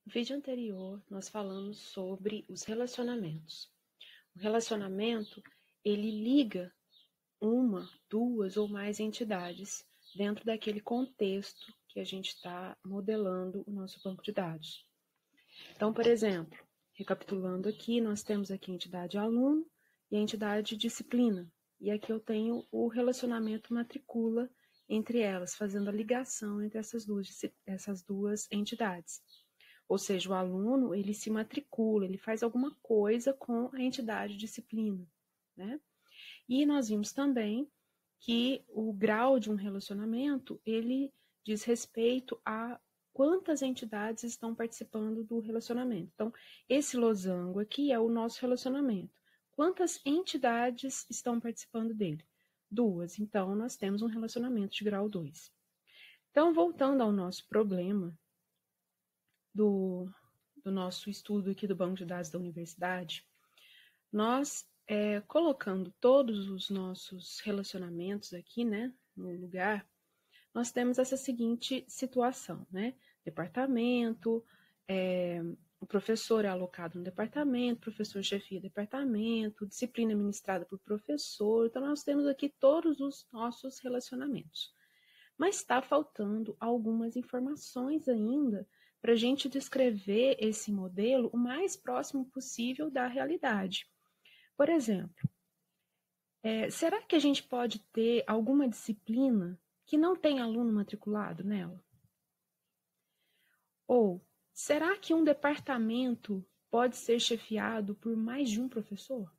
No vídeo anterior, nós falamos sobre os relacionamentos. O relacionamento, ele liga uma, duas ou mais entidades dentro daquele contexto que a gente está modelando o nosso banco de dados. Então, por exemplo, recapitulando aqui, nós temos aqui a entidade aluno e a entidade disciplina. E aqui eu tenho o relacionamento matricula entre elas, fazendo a ligação entre essas duas entidades. Ou seja, o aluno, ele se matricula, ele faz alguma coisa com a entidade disciplina, né? E nós vimos também que o grau de um relacionamento, ele diz respeito a quantas entidades estão participando do relacionamento. Então, esse losango aqui é o nosso relacionamento. Quantas entidades estão participando dele? 2. Então, nós temos um relacionamento de grau 2. Então, voltando ao nosso problema do nosso estudo aqui do banco de dados da universidade, nós, colocando todos os nossos relacionamentos aqui, né, no lugar, nós temos essa seguinte situação, né? Departamento, o professor é alocado no departamento, professor chefia departamento, disciplina ministrada por professor. Então, nós temos aqui todos os nossos relacionamentos. Mas está faltando algumas informações ainda para a gente descrever esse modelo o mais próximo possível da realidade. Por exemplo, será que a gente pode ter alguma disciplina que não tem aluno matriculado nela? Ou será que um departamento pode ser chefiado por mais de um professor?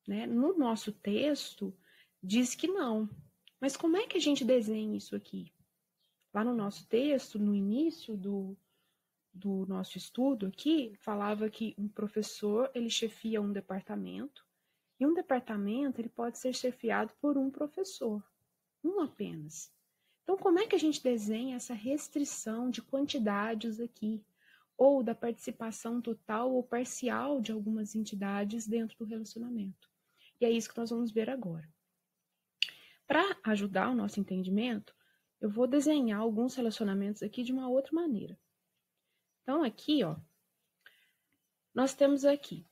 Né? No nosso texto, diz que não. Mas como é que a gente desenha isso aqui? Lá no nosso texto, no início do nosso estudo aqui, falava que um professor, ele chefia um departamento, e um departamento, ele pode ser chefiado por um professor, um apenas. Então, como é que a gente desenha essa restrição de quantidades aqui? Ou da participação total ou parcial de algumas entidades dentro do relacionamento? E é isso que nós vamos ver agora. Para ajudar o nosso entendimento, eu vou desenhar alguns relacionamentos aqui de uma outra maneira. Então, aqui, ó, nós temos aqui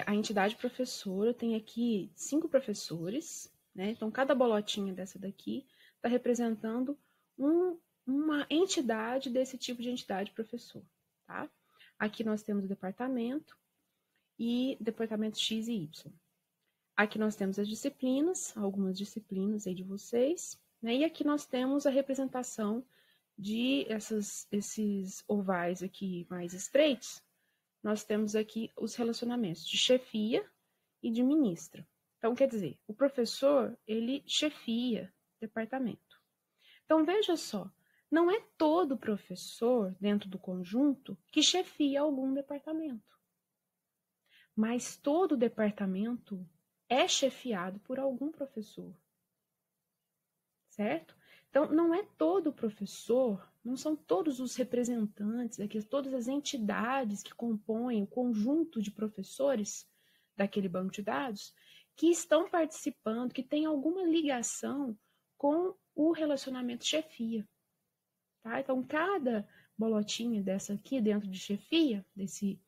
a entidade professora, tem aqui 5 professores, né? Então, cada bolotinha dessa daqui está representando uma entidade desse tipo de entidade professor, tá? Aqui nós temos o departamento e departamento X e Y. Aqui nós temos as disciplinas, algumas disciplinas aí de vocês, né? E aqui nós temos a representação de esses ovais aqui mais estreitos. Nós temos aqui os relacionamentos de chefia e de ministra. Então, quer dizer, o professor, ele chefia departamento. Então, veja só, não é todo professor dentro do conjunto que chefia algum departamento. Mas todo departamento é chefiado por algum professor. Certo? Então, não é todo professor, não são todos os representantes, aqui, todas as entidades que compõem o conjunto de professores daquele banco de dados que estão participando, que têm alguma ligação com o relacionamento chefia. Tá? Então, cada bolotinha dessa aqui, dentro de chefia, desse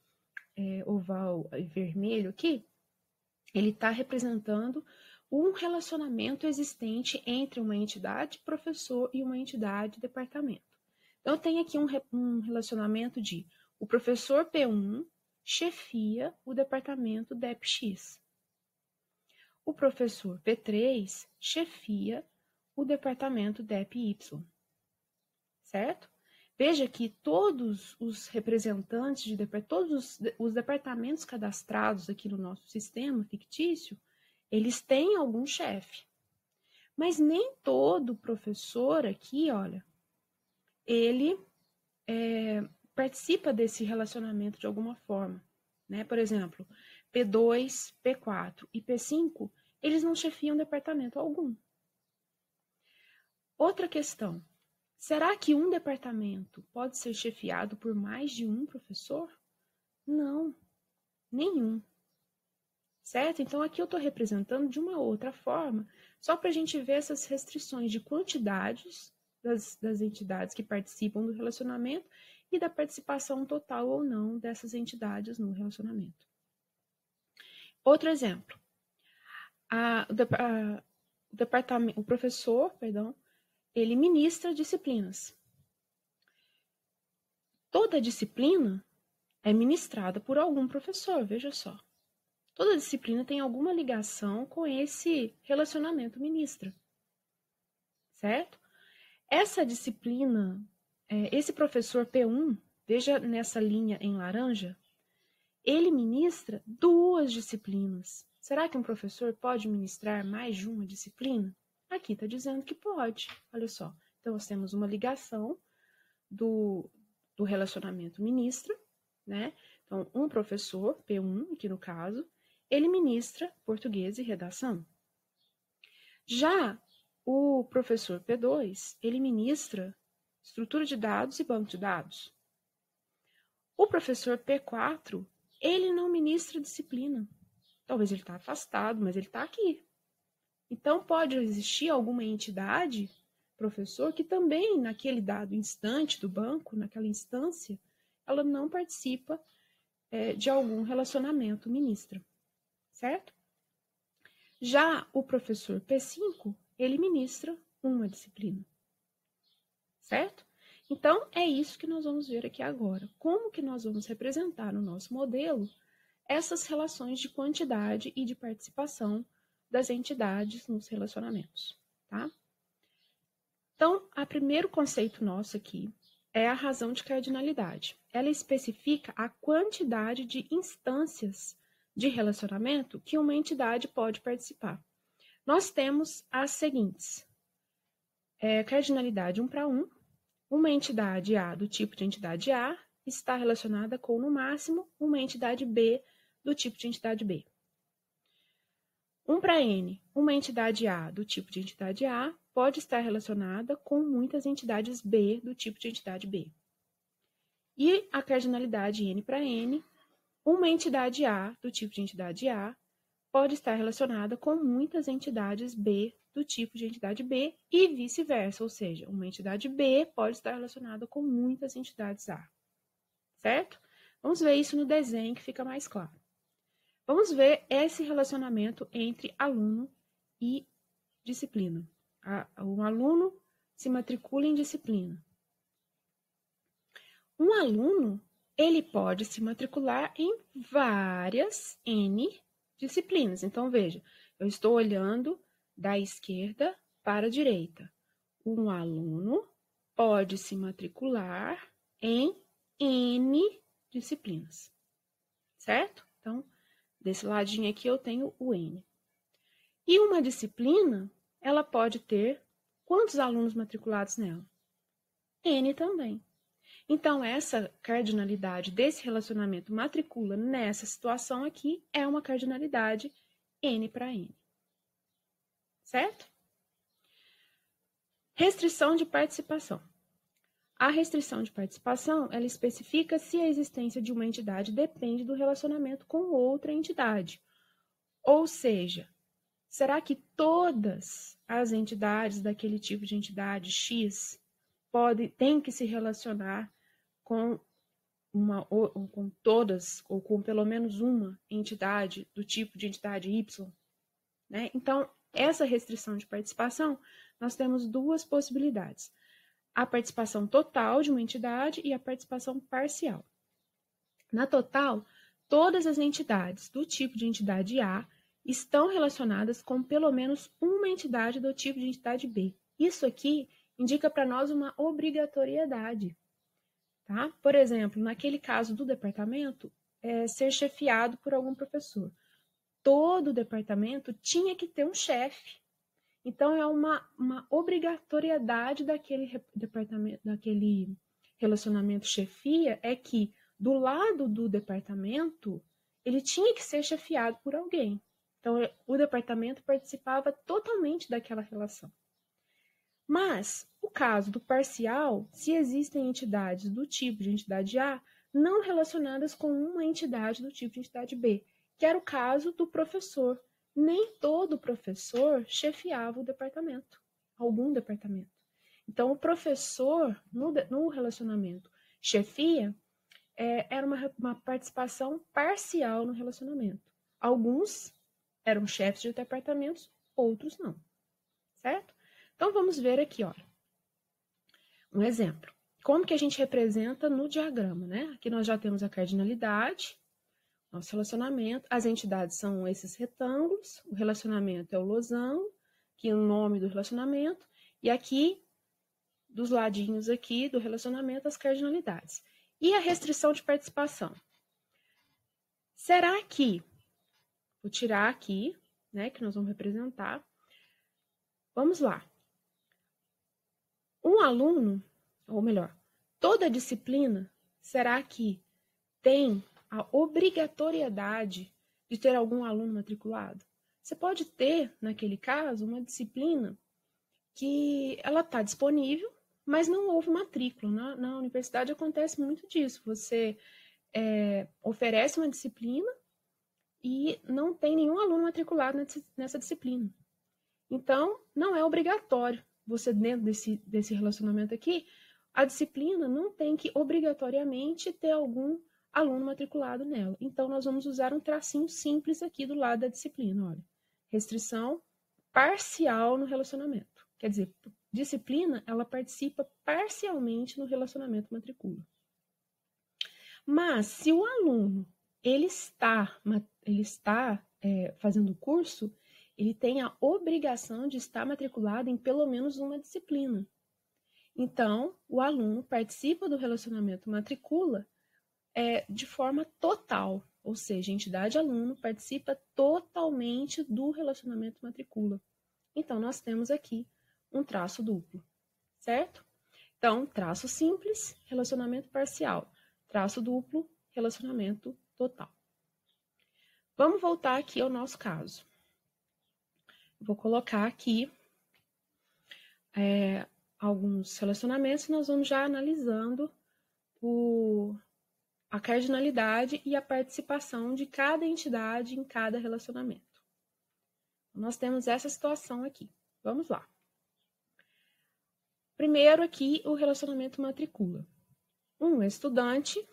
oval vermelho aqui, ele está representando um relacionamento existente entre uma entidade professor e uma entidade departamento. Então, eu tenho aqui um relacionamento de o professor P1 chefia o departamento DEPX. O professor P3 chefia o departamento DEPY. Certo? Veja que todos os representantes todos os departamentos cadastrados aqui no nosso sistema fictício, eles têm algum chefe. Mas nem todo professor aqui, olha, ele participa desse relacionamento de alguma forma. Né? Por exemplo, P2, P4 e P5, eles não chefiam departamento algum. Outra questão. Será que um departamento pode ser chefiado por mais de um professor? Não, nenhum. Certo? Então, aqui eu estou representando de uma outra forma, só para a gente ver essas restrições de quantidades, das entidades que participam do relacionamento e da participação total ou não dessas entidades no relacionamento. Outro exemplo. O professor, ele ministra disciplinas. Toda disciplina é ministrada por algum professor, veja só. Toda disciplina tem alguma ligação com esse relacionamento ministra, certo? Essa disciplina, esse professor P1, veja nessa linha em laranja, ele ministra 2 disciplinas. Será que um professor pode ministrar mais de uma disciplina? Aqui está dizendo que pode, olha só. Então, nós temos uma ligação do relacionamento ministra, né? Então, um professor, P1, aqui no caso, ele ministra português e redação. Já o professor P2, ele ministra estrutura de dados e banco de dados. O professor P4, ele não ministra disciplina. Talvez ele está afastado, mas ele está aqui. Então, pode existir alguma entidade, professor, que também, naquele dado instante do banco, naquela instância, ela não participa de algum relacionamento ministra, certo? Já o professor P5, ele ministra uma disciplina, certo? Então, é isso que nós vamos ver aqui agora. Como que nós vamos representar no nosso modelo essas relações de quantidade e de participação das entidades nos relacionamentos, tá? Então, o primeiro conceito nosso aqui é a razão de cardinalidade. Ela especifica a quantidade de instâncias de relacionamento que uma entidade pode participar. Nós temos as seguintes. Cardinalidade 1 para 1. Uma entidade A do tipo de entidade A está relacionada com, no máximo, uma entidade B do tipo de entidade B. 1 para N. Uma entidade A do tipo de entidade A pode estar relacionada com muitas entidades B do tipo de entidade B. E a cardinalidade N para N, uma entidade A do tipo de entidade A pode estar relacionada com muitas entidades B do tipo de entidade B e vice-versa, ou seja, uma entidade B pode estar relacionada com muitas entidades A, certo? Vamos ver isso no desenho que fica mais claro. Vamos ver esse relacionamento entre aluno e disciplina. Um aluno se matricula em disciplina. Um aluno, ele pode se matricular em várias N disciplinas. Então, veja, eu estou olhando da esquerda para a direita. Um aluno pode se matricular em N disciplinas, certo? Então, desse ladinho aqui eu tenho o N. E uma disciplina, ela pode ter quantos alunos matriculados nela? N também. Então, essa cardinalidade desse relacionamento matricula nessa situação aqui é uma cardinalidade N para N. Certo? Restrição de participação. A restrição de participação, ela especifica se a existência de uma entidade depende do relacionamento com outra entidade. Ou seja, será que todas as entidades daquele tipo de entidade X têm que se relacionar com todas, ou com pelo menos uma entidade do tipo de entidade Y, né? Então, essa restrição de participação, nós temos 2 possibilidades. A participação total de uma entidade e a participação parcial. Na total, todas as entidades do tipo de entidade A estão relacionadas com pelo menos uma entidade do tipo de entidade B. Isso aqui indica para nós uma obrigatoriedade. Tá? Por exemplo, naquele caso do departamento, ser chefiado por algum professor. Todo departamento tinha que ter um chefe. Então, é uma obrigatoriedade daquele departamento, daquele relacionamento chefia, é que do lado do departamento, ele tinha que ser chefiado por alguém. Então, o departamento participava totalmente daquela relação. Mas, o caso do parcial, se existem entidades do tipo de entidade A não relacionadas com uma entidade do tipo de entidade B, que era o caso do professor. Nem todo professor chefiava o departamento, algum departamento. Então, o professor, no relacionamento chefia, era uma participação parcial no relacionamento. Alguns eram chefes de departamentos, outros não, certo? Então, vamos ver aqui, olha, um exemplo. Como que a gente representa no diagrama, né? Aqui nós já temos a cardinalidade, nosso relacionamento, as entidades são esses retângulos, o relacionamento é o losango, que é o nome do relacionamento, e aqui, dos ladinhos aqui do relacionamento, as cardinalidades. E a restrição de participação? Será que, vou tirar aqui, né, que nós vamos representar. Vamos lá. Um aluno, ou melhor, toda disciplina, será que tem a obrigatoriedade de ter algum aluno matriculado? Você pode ter, naquele caso, uma disciplina que ela está disponível, mas não houve matrícula. Na universidade acontece muito disso. Você oferece uma disciplina e não tem nenhum aluno matriculado nessa disciplina. Então, não é obrigatório você, dentro desse relacionamento aqui, a disciplina não tem que obrigatoriamente ter algum aluno matriculado nela. Então, nós vamos usar um tracinho simples aqui do lado da disciplina. Olha, restrição parcial no relacionamento. Quer dizer, disciplina, ela participa parcialmente no relacionamento matricula. Mas, se o aluno ele está fazendo o curso, ele tem a obrigação de estar matriculado em pelo menos uma disciplina. Então, o aluno participa do relacionamento matricula de forma total, ou seja, a entidade aluno participa totalmente do relacionamento matricula. Então, nós temos aqui um traço duplo, certo? Então, traço simples, relacionamento parcial. Traço duplo, relacionamento total. Vamos voltar aqui ao nosso caso. Vou colocar aqui alguns relacionamentos e nós vamos já analisando a cardinalidade e a participação de cada entidade em cada relacionamento. Nós temos essa situação aqui. Vamos lá. Primeiro aqui, o relacionamento matricula. Um estudante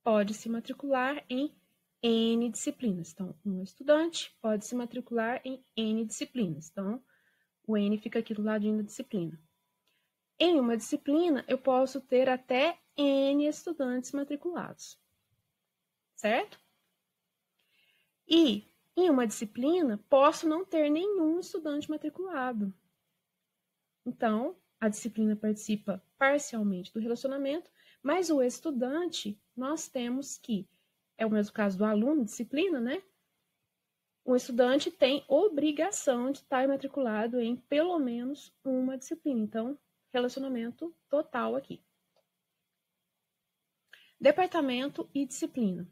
pode se matricular em N disciplinas. Então, um estudante pode se matricular em N disciplinas. Então, o N fica aqui do ladinho da disciplina. Em uma disciplina, eu posso ter até N estudantes matriculados. Certo? E, em uma disciplina, posso não ter nenhum estudante matriculado. Então, a disciplina participa parcialmente do relacionamento, mas o estudante, nós temos que, é o mesmo caso do aluno, disciplina, né? O estudante tem obrigação de estar matriculado em pelo menos uma disciplina. Então, relacionamento total aqui. Departamento e disciplina.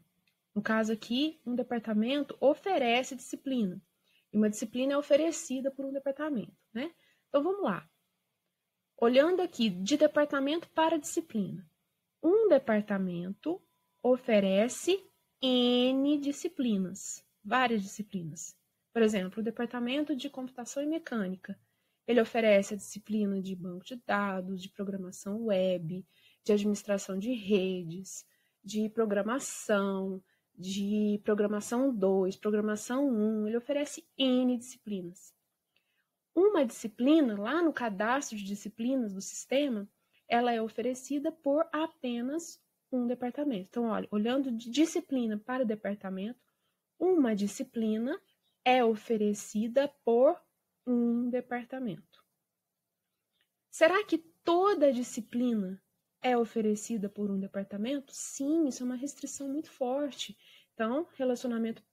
No caso aqui, um departamento oferece disciplina. E uma disciplina é oferecida por um departamento, né? Então, vamos lá. Olhando aqui de departamento para disciplina. Um departamento oferece N disciplinas, várias disciplinas. Por exemplo, o departamento de computação e mecânica. Ele oferece a disciplina de banco de dados, de programação web, de administração de redes, de programação 2, programação 1. Ele oferece N disciplinas. Uma disciplina, lá no cadastro de disciplinas do sistema, ela é oferecida por apenas um departamento. Então, olha, olhando de disciplina para departamento, uma disciplina é oferecida por um departamento. Será que toda disciplina é oferecida por um departamento? Sim, isso é uma restrição muito forte. Então, relacionamento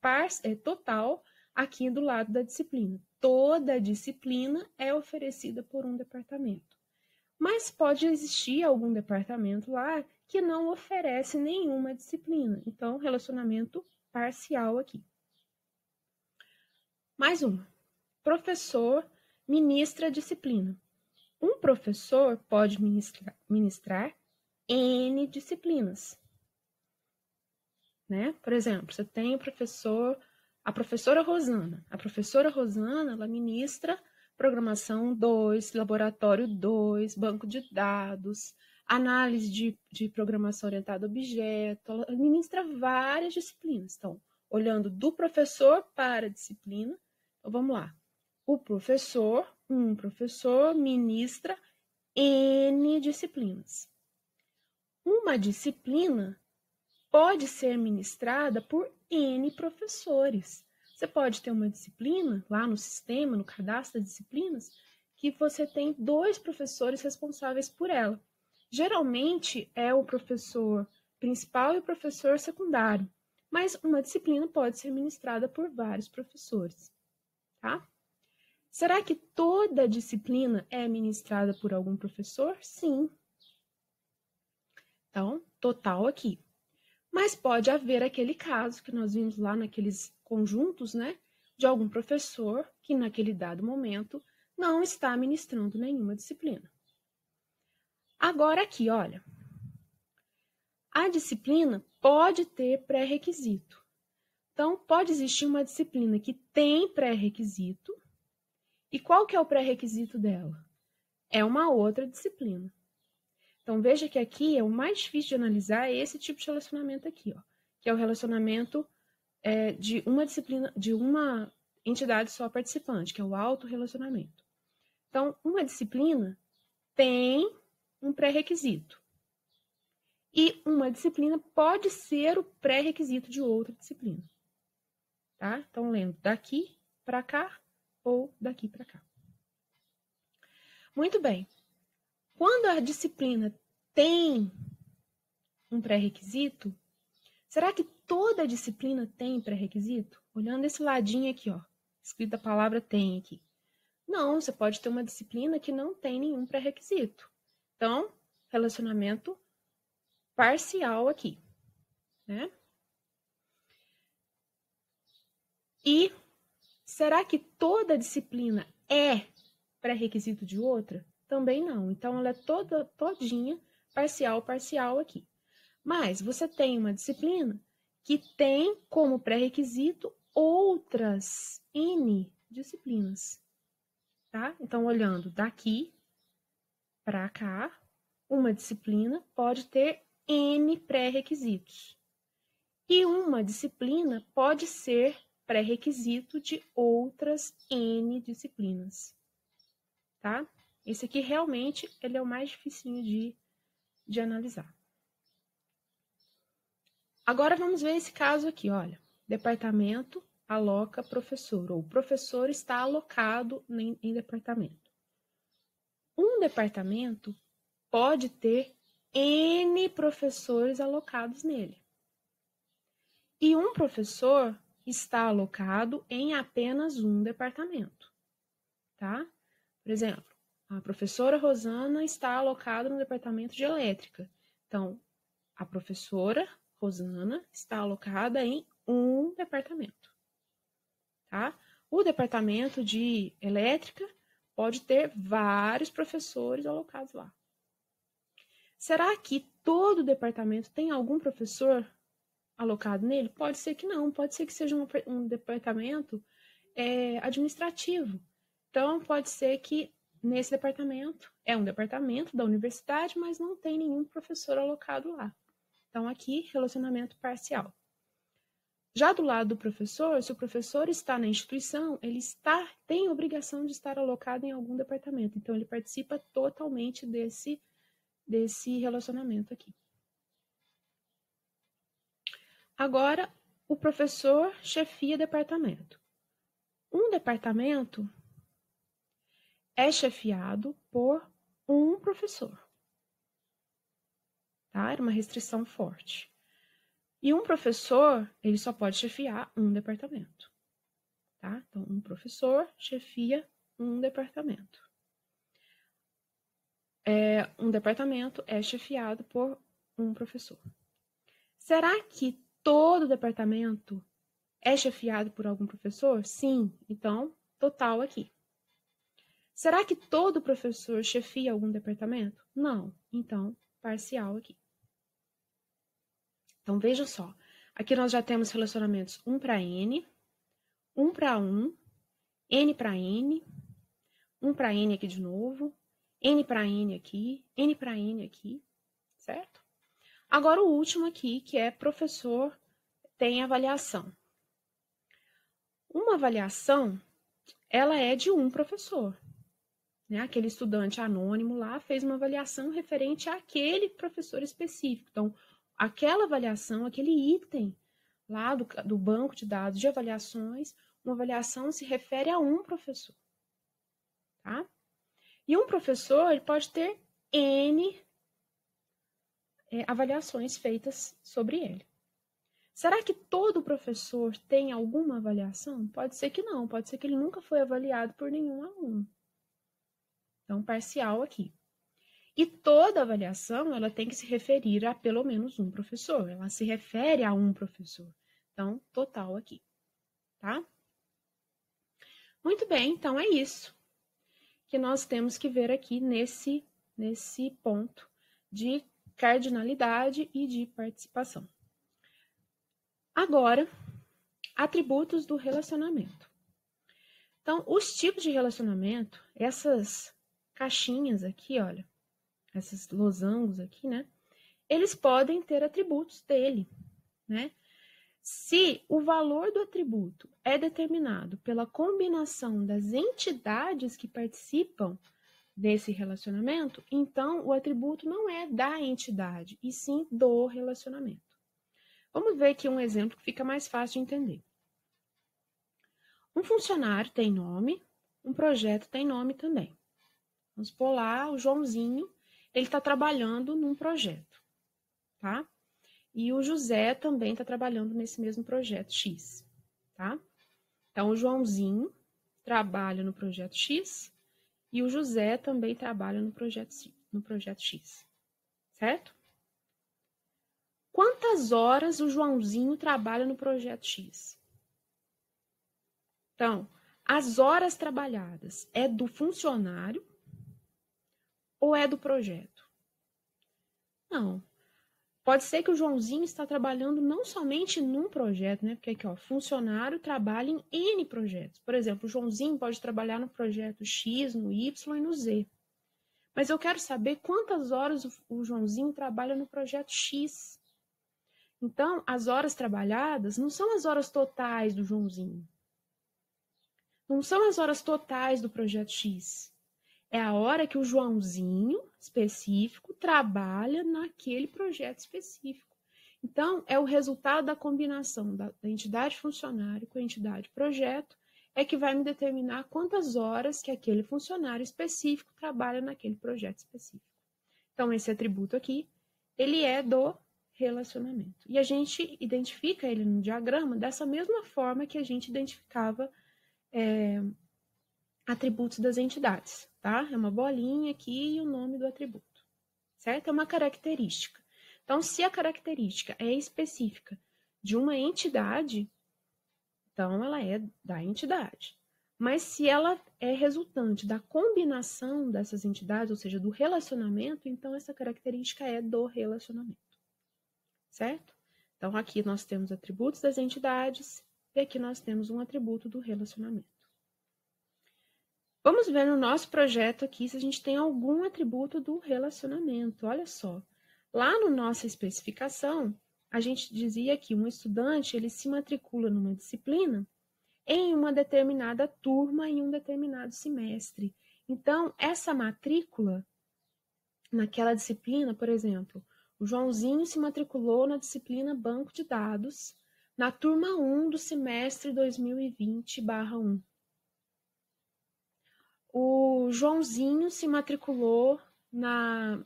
total aqui do lado da disciplina. Toda disciplina é oferecida por um departamento. Mas pode existir algum departamento lá que não oferece nenhuma disciplina. Então, relacionamento parcial aqui. Mais uma. Professor ministra disciplina. Um professor pode ministrar N disciplinas. Né? Por exemplo, você tem a professora Rosana. A professora Rosana, ela ministra programação 2, laboratório 2, banco de dados, análise de programação orientada a objeto, ela ministra várias disciplinas. Então, olhando do professor para a disciplina, então vamos lá. Um professor ministra N disciplinas. Uma disciplina pode ser ministrada por N professores. Você pode ter uma disciplina lá no sistema, no cadastro de disciplinas, que você tem 2 professores responsáveis por ela. Geralmente é o professor principal e o professor secundário, mas uma disciplina pode ser ministrada por vários professores, tá? Será que toda disciplina é ministrada por algum professor? Sim. Então, total aqui. Mas pode haver aquele caso que nós vimos lá naqueles conjuntos, né? De algum professor que naquele dado momento não está ministrando nenhuma disciplina. Agora aqui, olha. A disciplina pode ter pré-requisito. Então, pode existir uma disciplina que tem pré-requisito. E qual que é o pré-requisito dela? É uma outra disciplina. Então, veja que aqui é o mais difícil de analisar esse tipo de relacionamento aqui, ó, que é o relacionamento de uma disciplina, de uma entidade só participante, que é o autorrelacionamento. Então, uma disciplina tem um pré-requisito. E uma disciplina pode ser o pré-requisito de outra disciplina. Tá? Então, lendo daqui para cá ou daqui para cá. Muito bem. Quando a disciplina tem um pré-requisito, será que toda disciplina tem pré-requisito? Olhando esse ladinho aqui, ó, escrita a palavra tem aqui. Não, você pode ter uma disciplina que não tem nenhum pré-requisito. Então, relacionamento parcial aqui, né? E será que toda disciplina é pré-requisito de outra? Também não. Então, ela é todinha parcial aqui. Mas você tem uma disciplina que tem como pré-requisito outras N disciplinas, tá? Então, olhando daqui para cá, uma disciplina pode ter N pré-requisitos. E uma disciplina pode ser pré-requisito de outras N disciplinas, tá? Esse aqui realmente ele é o mais dificinho de analisar. Agora vamos ver esse caso aqui, olha. Departamento aloca professor, ou professor está alocado em departamento. Um departamento pode ter N professores alocados nele. E um professor está alocado em apenas um departamento, tá? Por exemplo, a professora Rosana está alocada no departamento de elétrica. Então, a professora Rosana está alocada em um departamento, tá? O departamento de elétrica pode ter vários professores alocados lá. Será que todo departamento tem algum professor alocado nele? Pode ser que não, pode ser que seja um departamento administrativo. Então, pode ser que nesse departamento, é um departamento da universidade, mas não tem nenhum professor alocado lá. Então, aqui, relacionamento parcial. Já do lado do professor, se o professor está na instituição, ele tem a obrigação de estar alocado em algum departamento. Então, ele participa totalmente desse relacionamento aqui. Agora, o professor chefia departamento. Um departamento é chefiado por um professor. Tá? Era uma restrição forte. E um professor, ele só pode chefiar um departamento. Tá? Então, um professor chefia um departamento. Um departamento é chefiado por um professor. Será que todo departamento é chefiado por algum professor? Sim. Então, total aqui. Será que todo professor chefia algum departamento? Não. Então, parcial aqui. Então, veja só. Aqui nós já temos relacionamentos 1 para N, 1 para 1, N para N, 1 para N aqui de novo, N para N aqui, N para N aqui, certo? Agora o último aqui, que é professor tem avaliação. Uma avaliação, ela é de um professor. Né? Aquele estudante anônimo lá fez uma avaliação referente àquele professor específico. Então, aquela avaliação, aquele item lá do banco de dados de avaliações, uma avaliação se refere a um professor. Tá? E um professor ele pode ter N avaliações feitas sobre ele. Será que todo professor tem alguma avaliação? Pode ser que não, pode ser que ele nunca foi avaliado por nenhum aluno. Então, parcial aqui. E toda avaliação, ela tem que se referir a pelo menos um professor. Ela se refere a um professor. Então, total aqui. Tá? Muito bem, então é isso que nós temos que ver aqui nesse ponto de cardinalidade e de participação. Agora, atributos do relacionamento. Então, os tipos de relacionamento, essas caixinhas aqui, olha, esses losangos aqui, né? Eles podem ter atributos dele, né? Se o valor do atributo é determinado pela combinação das entidades que participam desse relacionamento, então o atributo não é da entidade, e sim do relacionamento. Vamos ver aqui um exemplo que fica mais fácil de entender. Um funcionário tem nome, um projeto tem nome também. Vamos pôr lá o Joãozinho, ele está trabalhando num projeto, tá? E o José também está trabalhando nesse mesmo projeto X, tá? Então, o Joãozinho trabalha no projeto X e o José também trabalha no projeto X, certo? Quantas horas o Joãozinho trabalha no projeto X? Então, as horas trabalhadas é do funcionário ou é do projeto? Não. Pode ser que o Joãozinho está trabalhando não somente num projeto, né? Porque aqui, ó, funcionário trabalha em N projetos. Por exemplo, o Joãozinho pode trabalhar no projeto X, no Y e no Z. Mas eu quero saber quantas horas o Joãozinho trabalha no projeto X. Então, as horas trabalhadas não são as horas totais do Joãozinho. Não são as horas totais do projeto X. É a hora que o Joãozinho específico trabalha naquele projeto específico. Então, é o resultado da combinação da entidade funcionário com a entidade projeto é que vai me determinar quantas horas que aquele funcionário específico trabalha naquele projeto específico. Então, esse atributo aqui, ele é do relacionamento. E a gente identifica ele no diagrama dessa mesma forma que a gente identificava atributos das entidades, tá? É uma bolinha aqui e o nome do atributo, certo? É uma característica. Então, se a característica é específica de uma entidade, então ela é da entidade. Mas se ela é resultante da combinação dessas entidades, ou seja, do relacionamento, então essa característica é do relacionamento, certo? Então, aqui nós temos atributos das entidades e aqui nós temos um atributo do relacionamento. Vamos ver no nosso projeto aqui se a gente tem algum atributo do relacionamento. Olha só, lá na nossa especificação, a gente dizia que um estudante ele se matricula numa disciplina em uma determinada turma em um determinado semestre. Então, essa matrícula naquela disciplina, por exemplo, o Joãozinho se matriculou na disciplina Banco de Dados na turma 1 do semestre 2020/1. O Joãozinho se matriculou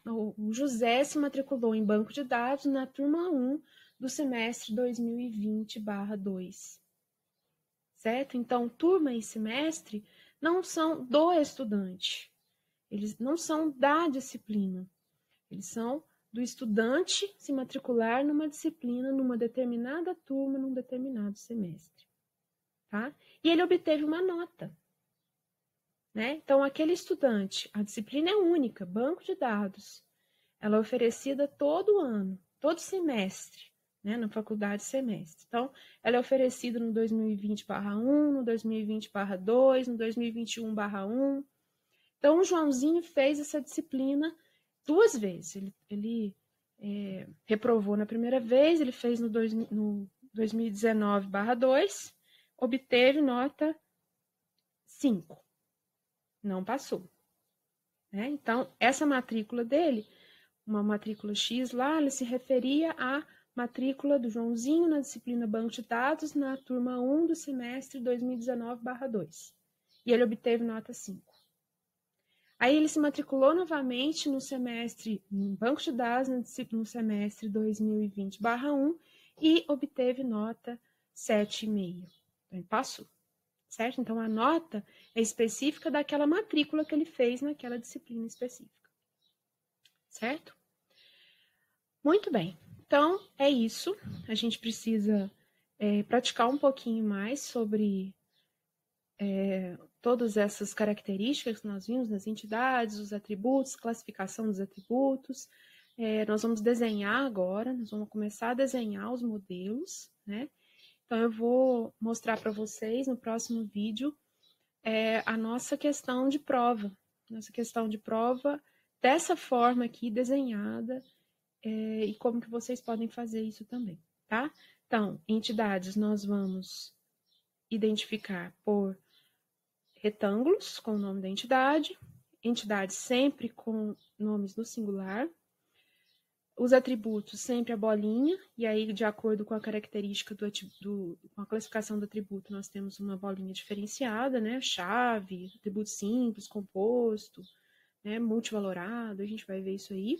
o José se matriculou em banco de dados na turma 1 do semestre 2020/2. Certo? Então, turma e semestre não são do estudante. Eles não são da disciplina. Eles são do estudante se matricular numa disciplina, numa determinada turma, num determinado semestre. Tá? E ele obteve uma nota. Né? Então, aquele estudante, a disciplina é única, banco de dados, ela é oferecida todo ano, todo semestre, né? Na faculdade semestre. Então, ela é oferecida no 2020/1, no 2020/2, no 2021/1. Então, o Joãozinho fez essa disciplina 2 vezes. Ele reprovou na primeira vez, ele fez no 2019/2, obteve nota 5. Não passou. Né? Então, essa matrícula dele, uma matrícula X lá, ele se referia à matrícula do Joãozinho na disciplina Banco de Dados na turma 1 do semestre 2019/2. E ele obteve nota 5. Aí ele se matriculou novamente no semestre em Banco de Dados no semestre 2020/1 e obteve nota 7,5. Então, ele passou. Certo? Então, a nota é específica daquela matrícula que ele fez naquela disciplina específica. Certo? Muito bem. Então, é isso. A gente precisa praticar um pouquinho mais sobre todas essas características que nós vimos nas entidades, os atributos, classificação dos atributos. Nós vamos desenhar agora, nós vamos começar a desenhar os modelos, né? Então, eu vou mostrar para vocês no próximo vídeo a nossa questão de prova. Nossa questão de prova dessa forma aqui, desenhada, e como que vocês podem fazer isso também, tá? Então, entidades nós vamos identificar por retângulos com o nome da entidade, entidades sempre com nomes no singular, os atributos sempre a bolinha, e aí de acordo com a característica com a classificação do atributo, nós temos uma bolinha diferenciada, né? Chave, atributo simples, composto, né? Multivalorado, a gente vai ver isso aí.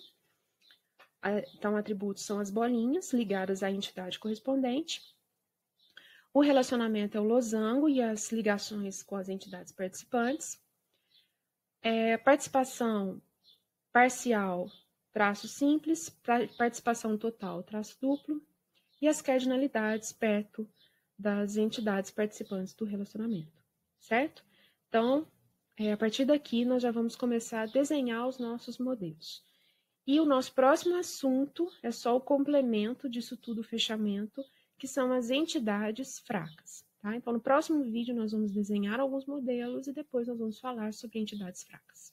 Então, atributos são as bolinhas ligadas à entidade correspondente. O relacionamento é o losango e as ligações com as entidades participantes. Participação parcial, traço simples, participação total, traço duplo, e as cardinalidades perto das entidades participantes do relacionamento, certo? Então, a partir daqui, nós já vamos começar a desenhar os nossos modelos. E o nosso próximo assunto é só o complemento disso tudo, o fechamento, que são as entidades fracas, tá? Então, no próximo vídeo, nós vamos desenhar alguns modelos e depois nós vamos falar sobre entidades fracas.